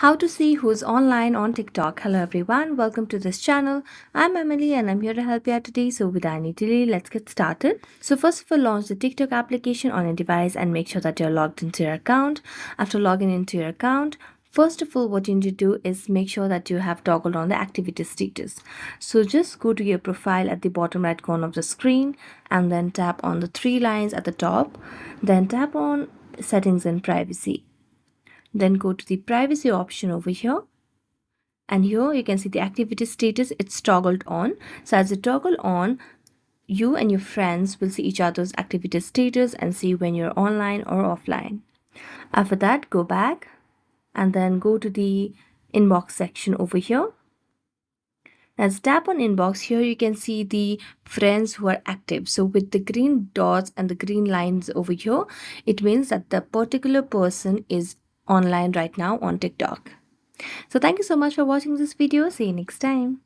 How to see who's online on TikTok. Hello everyone, welcome to this channel. I'm Emily and I'm here to help you out today. So without any delay, let's get started. So first of all, launch the TikTok application on your device and make sure that you're logged into your account. After logging into your account, first of all, what you need to do is make sure that you have toggled on the activity status. So just go to your profile at the bottom right corner of the screen and then tap on the three lines at the top. Then tap on settings and privacy. Then go to the privacy option over here, and here you can see the activity status. It's toggled on. So as you toggle on, you and your friends will see each other's activity status and see when you're online or offline. After that, go back and then go to the inbox section over here. As tap on inbox, here you can see the friends who are active. So with the green dots and the green lines over here, it means that the particular person is online right now on TikTok. So thank you so much for watching this video. See you next time.